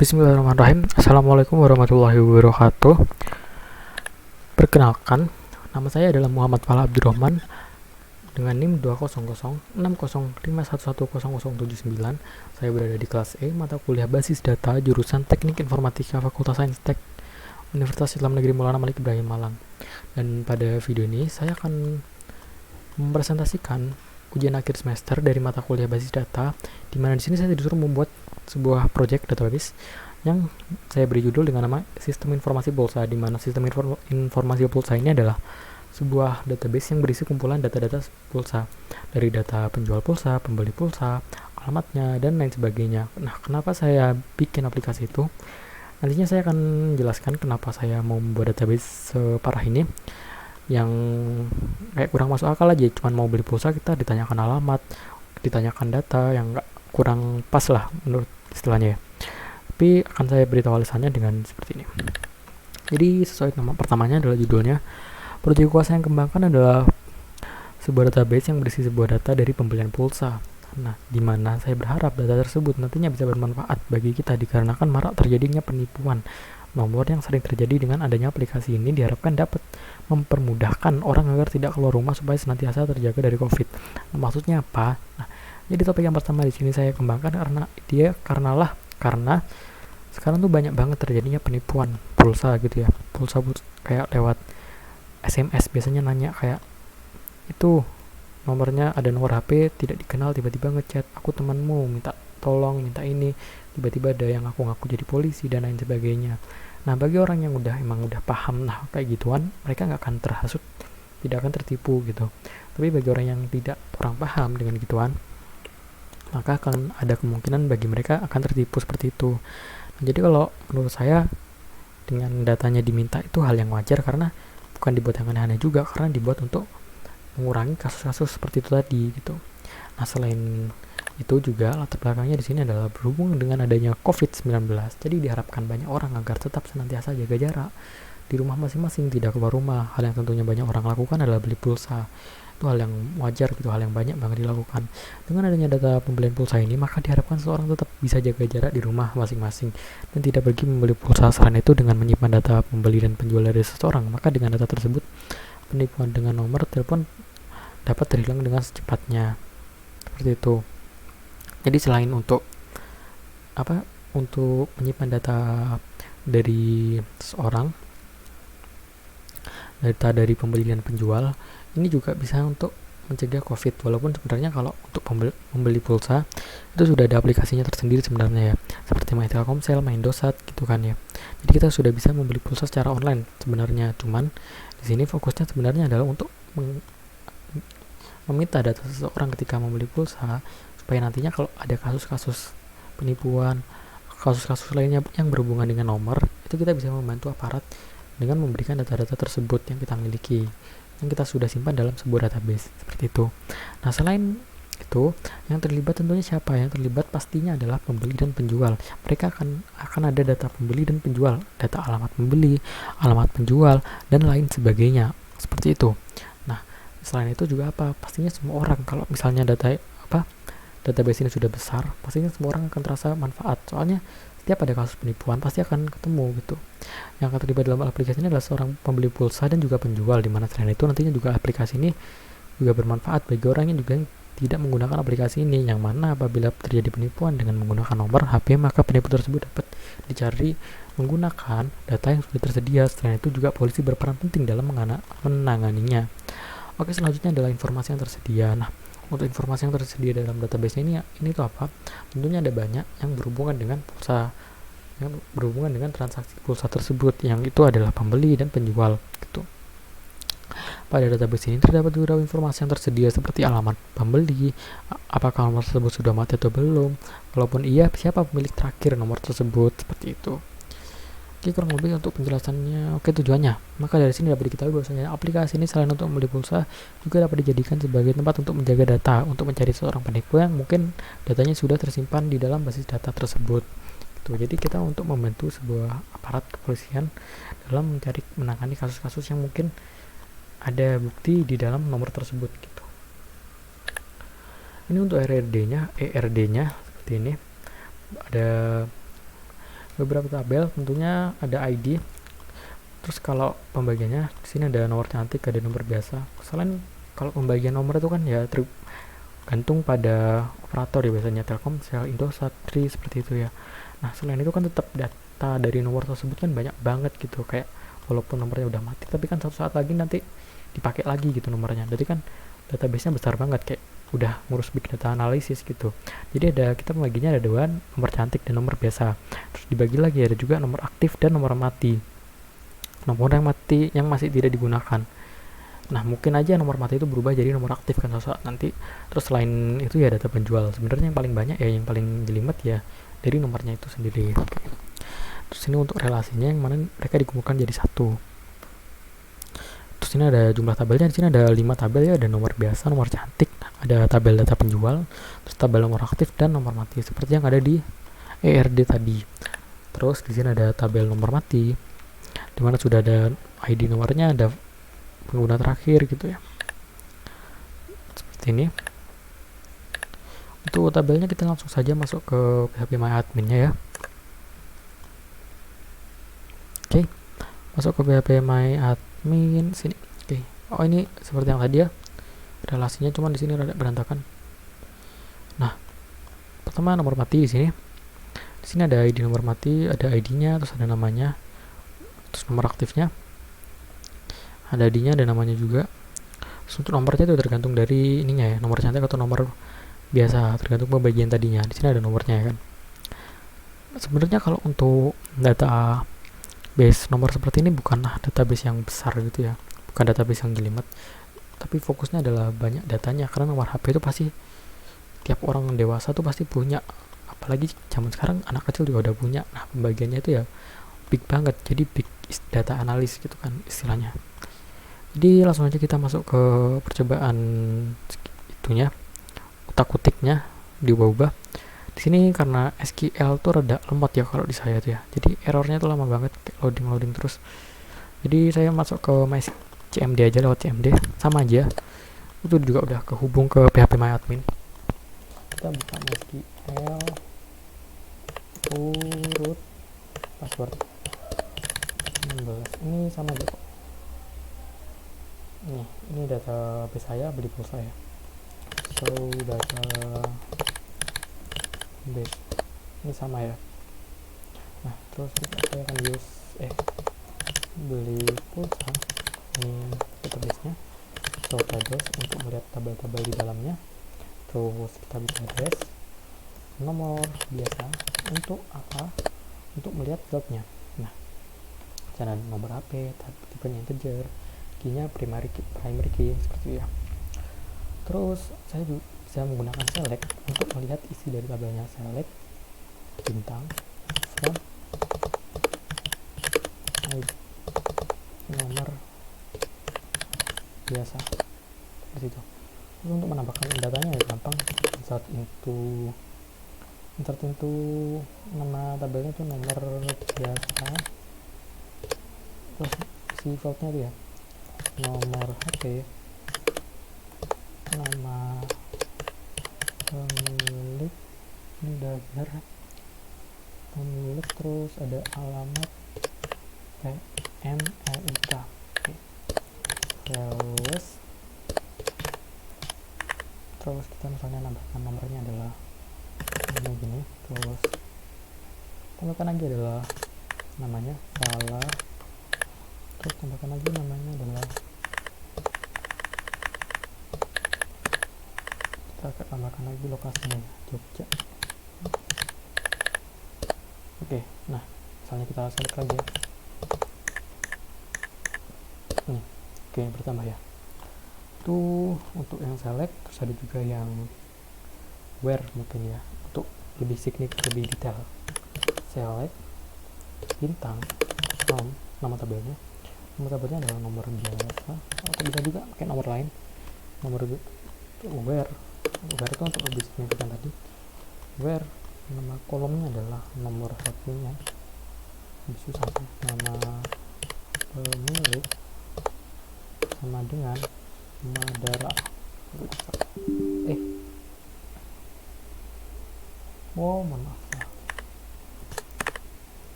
Bismillahirrahmanirrahim. Assalamualaikum warahmatullahi wabarakatuh. Perkenalkan, nama saya adalah Muhammad Fala Abdurrahman dengan NIM 2006005110079. Saya berada di kelas E, mata kuliah basis data, jurusan Teknik Informatika, Fakultas Sains Tek, Universitas Islam Negeri Maulana Malik Ibrahim Malang. Dan pada video ini saya akan mempresentasikan ujian akhir semester dari mata kuliah basis data, di mana di sini saya disuruh membuat sebuah project database yang saya beri judul dengan nama Sistem Informasi Pulsa, di mana Sistem Informasi Pulsa ini adalah sebuah database yang berisi kumpulan data-data pulsa, dari data penjual pulsa, pembeli pulsa, alamatnya, dan lain sebagainya. Nah, kenapa saya bikin aplikasi itu? Nantinya saya akan jelaskan kenapa saya mau membuat database separah ini, yang kayak kurang masuk akal aja. Cuman mau beli pulsa kita ditanyakan alamat, ditanyakan data yang nggak, kurang pas lah menurut istilahnya ya. Tapi akan saya beritahu alasannya dengan seperti ini. Jadi sesuai nama pertamanya adalah judulnya, proyek kuasa yang kembangkan adalah sebuah database yang berisi sebuah data dari pembelian pulsa. Nah, di mana saya berharap data tersebut nantinya bisa bermanfaat bagi kita dikarenakan marak terjadinya penipuan nomor yang sering terjadi. Dengan adanya aplikasi ini diharapkan dapat mempermudahkan orang agar tidak keluar rumah supaya senantiasa terjaga dari COVID. Nah, maksudnya apa? Nah, jadi topik yang pertama di sini saya kembangkan karena sekarang tuh banyak banget terjadinya penipuan pulsa gitu ya. Pulsa kayak lewat SMS, biasanya nanya kayak itu nomornya, ada nomor HP tidak dikenal, tiba-tiba ngechat, aku temanmu, minta tolong, minta ini, tiba-tiba ada yang ngaku-ngaku jadi polisi dan lain sebagainya. Nah, bagi orang yang emang udah paham nah kayak gituan, mereka nggak akan terhasut, tidak akan tertipu gitu. Tapi bagi orang yang tidak kurang paham dengan gituan, maka akan ada kemungkinan bagi mereka akan tertipu seperti itu. Nah, jadi kalau menurut saya dengan datanya diminta itu hal yang wajar, karena bukan dibuat yang aneh-aneh juga, karena dibuat untuk mengurangi kasus-kasus seperti itu tadi gitu. Nah, selain itu juga latar belakangnya di sini adalah berhubung dengan adanya COVID-19. Jadi diharapkan banyak orang agar tetap senantiasa jaga jarak di rumah masing-masing, tidak keluar rumah. Hal yang tentunya banyak orang lakukan adalah beli pulsa. Itu hal yang wajar gitu, hal yang banyak banget dilakukan. Dengan adanya data pembelian pulsa ini, maka diharapkan seseorang tetap bisa jaga jarak di rumah masing-masing dan tidak pergi membeli pulsa. Selain itu, dengan menyimpan data pembeli dan penjual dari seseorang, maka dengan data tersebut penipuan dengan nomor telepon dapat terhilang dengan secepatnya. Seperti itu. Jadi selain untuk menyimpan data dari seseorang, data dari pembeli dan penjual, ini juga bisa untuk mencegah COVID. Walaupun sebenarnya kalau untuk membeli pulsa itu sudah ada aplikasinya tersendiri sebenarnya ya, seperti My Telkomsel, My Indosat gitu kan ya. Jadi kita sudah bisa membeli pulsa secara online sebenarnya. Cuman di sini fokusnya sebenarnya adalah untuk meminta data seseorang ketika membeli pulsa, supaya nantinya kalau ada kasus-kasus penipuan, kasus-kasus lainnya yang berhubungan dengan nomor, itu kita bisa membantu aparat dengan memberikan data-data tersebut yang kita miliki, yang kita sudah simpan dalam sebuah database seperti itu. Nah, selain itu, yang terlibat tentunya siapa? Yang terlibat pastinya adalah pembeli dan penjual. Mereka akan ada data pembeli dan penjual, data alamat pembeli, alamat penjual, dan lain sebagainya seperti itu. Nah, selain itu juga pastinya semua orang, kalau misalnya database ini sudah besar, pastinya semua orang akan terasa manfaat. Soalnya setiap ada kasus penipuan pasti akan ketemu gitu. Yang akan terlibat dalam aplikasi ini adalah seorang pembeli pulsa dan juga penjual, di mana selain itu nantinya juga aplikasi ini juga bermanfaat bagi orang yang juga tidak menggunakan aplikasi ini, yang mana apabila terjadi penipuan dengan menggunakan nomor HP, maka penipu tersebut dapat dicari menggunakan data yang sudah tersedia. Selain itu juga polisi berperan penting dalam menanganinya. Oke, selanjutnya adalah informasi yang tersedia. Nah, untuk informasi yang tersedia dalam database ini tuh apa? Tentunya ada banyak yang berhubungan dengan pulsa, yang berhubungan dengan transaksi pulsa tersebut, yang itu adalah pembeli dan penjual gitu. Pada database ini terdapat beberapa informasi yang tersedia seperti alamat pembeli, apakah nomor tersebut sudah mati atau belum, walaupun iya, siapa pemilik terakhir nomor tersebut, seperti itu. Oke, kurang lebih untuk penjelasannya. Oke, tujuannya. Maka dari sini dapat diketahui bahwasanya aplikasi ini selain untuk membeli pulsa, juga dapat dijadikan sebagai tempat untuk menjaga data, untuk mencari seorang penipu yang mungkin datanya sudah tersimpan di dalam basis data tersebut. Gitu. Jadi kita untuk membantu sebuah aparat kepolisian dalam menangani kasus-kasus yang mungkin ada bukti di dalam nomor tersebut gitu. Ini untuk ERD-nya seperti ini. Ada beberapa tabel, tentunya ada ID. Terus kalau pembagiannya di sini ada nomor cantik, ada nomor biasa. Selain kalau pembagian nomor itu kan ya tergantung pada operator ya, biasanya Telkomsel, Indosat, Tri, seperti itu ya. Nah selain itu kan tetap data dari nomor tersebut kan banyak banget gitu, kayak walaupun nomornya udah mati tapi kan suatu saat lagi nanti dipakai lagi gitu nomornya. Jadi kan database-nya besar banget, kayak udah ngurus big data analisis gitu. Jadi ada, kita pembaginya ada dua, nomor cantik dan nomor biasa. Terus dibagi lagi ada juga nomor aktif dan nomor mati. Nomor yang mati yang masih tidak digunakan. Nah mungkin aja nomor mati itu berubah jadi nomor aktif kan suatu saat nanti. Terus selain itu ya data penjual. Sebenarnya yang paling banyak ya, yang paling jelimet ya dari nomornya itu sendiri. Terus ini untuk relasinya yang mana mereka dikumpulkan jadi satu. Terus ini ada jumlah tabelnya, di sini ada 5 tabel ya, ada nomor biasa, nomor cantik, ada tabel data penjual, terus tabel nomor aktif dan nomor mati seperti yang ada di ERD tadi. Terus di sini ada tabel nomor mati, dimana sudah ada ID nomornya, ada pengguna terakhir gitu ya. Seperti ini. Untuk tabelnya kita langsung saja masuk ke PHP My Admin-nya ya. Oke, masuk ke PHP My Admin sini. Oke. Oh ini seperti yang tadi ya. Relasinya cuma di sini rada berantakan. Nah, pertama nomor mati di sini. Di sini ada ID nomor mati, ada ID-nya, terus ada namanya, terus nomor aktifnya, ada ID-nya, ada namanya juga. Terus untuk nomornya itu tergantung dari ininya ya, nomor cantik atau nomor biasa, tergantung pembagian tadinya. Di sini ada nomornya ya kan. Sebenarnya kalau untuk data base nomor seperti ini bukanlah database yang besar gitu ya, bukan database yang jelimet, tapi fokusnya adalah banyak datanya, karena nomor HP itu pasti tiap orang dewasa tuh pasti punya, apalagi zaman sekarang anak kecil juga udah punya. Nah pembagiannya itu ya big banget, jadi big data analis gitu kan istilahnya. Jadi langsung aja kita masuk ke percobaan itunya, utak-utiknya diubah-ubah. Di sini karena SQL tuh rada lemot ya kalau di saya tuh ya, jadi errornya tuh lama banget, loading terus. Jadi saya masuk ke CMD aja, lewat CMD sama aja, itu juga udah kehubung ke PHP My Admin. Kita buka MySQL urut password 16, ini sama aja kok. Ini database saya, beli pulsa ya, so database ini sama ya. Nah terus saya akan beli pulsa, ini database-nya, so tables untuk melihat tabel-tabel di dalamnya. Terus kita bisa address, nomor biasa untuk apa? Untuk melihat field-nya. Nah, cara nomor HP, tipenya integer, key-nya primary key seperti itu ya. Terus saya juga bisa menggunakan select untuk melihat isi dari tabelnya. Select bintang from nomor biasa seperti itu. Terus untuk menambahkan datanya ya gampang, insert into nama tabelnya itu nomor biasa, terus isi fieldnya itu ya nomor HP, nama pemilik, ini udah benar pemilik, terus ada alamat PMLIK. Terus kita misalnya nambahkan nomornya adalah gini, terus tambahkan lagi adalah namanya salah, terus tambahkan lagi namanya adalah, kita akan tambahkan lagi lokasinya Jogja. Oke, nah misalnya kita select lagi ya. Oke, bertambah ya. Itu untuk yang select. Terus ada juga yang where mungkin ya, untuk lebih signifikan, lebih detail. Select bintang from nama tabelnya. Nomor tabelnya adalah nomor biasa, atau bisa juga pakai nomor lain. Nomor where itu untuk lebih signifikan tadi. Where nama kolomnya adalah nomor HP-nya, lebih susah tuh. Nama pemilik sama dengan Madara. Mohon maaf.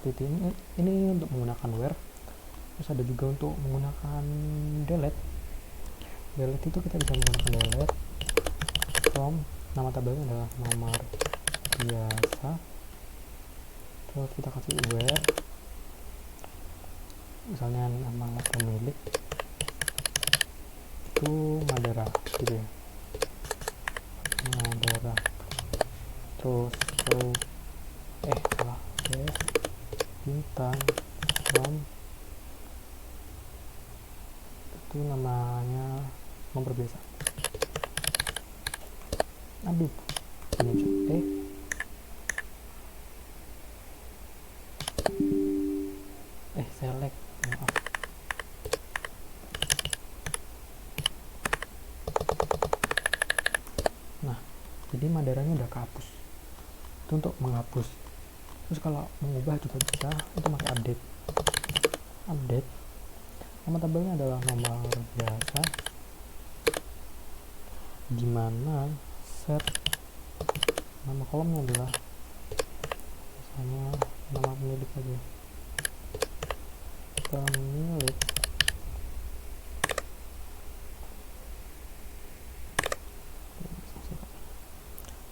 seperti ini untuk menggunakan where. Terus ada juga untuk menggunakan delete itu kita bisa menggunakan delete from, nama tabelnya adalah nomor biasa, terus kita kasih where, misalnya nama pemilik itu Madara gitu ya, Madara, terus salah bintang from, itu namanya nomor biasa. Aduh, select, maaf. Nah, jadi Madaranya udah kehapus. Itu untuk menghapus. Terus kalau mengubah juga bisa, itu pakai update. Nama tabelnya adalah nomor biasa, dimana set nama kolomnya adalah misalnya nama pemilik aja, pemilik,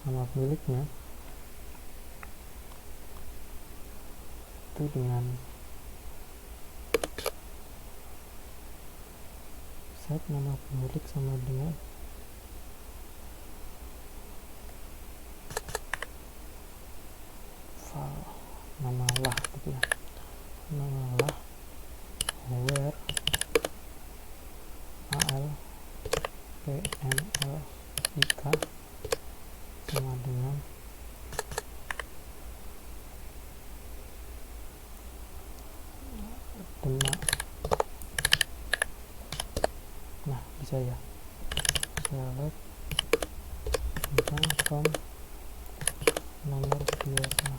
nama pemiliknya itu dengan set nama pemilik sama dengan file nama lah gitu ya, nama lah where al pml ika sama dengan demak. Nah, bisa ya, select bintang from nomor biasa.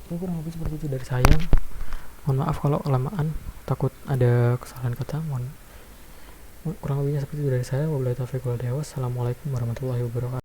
Oke, kurang lebih seperti itu dari saya. Mohon maaf kalau kelamaan, takut ada kesalahan kata. Kurang lebihnya seperti itu dari saya. Wabillahi taufiq wal hidayah. Wassalamualaikum warahmatullahi wabarakatuh.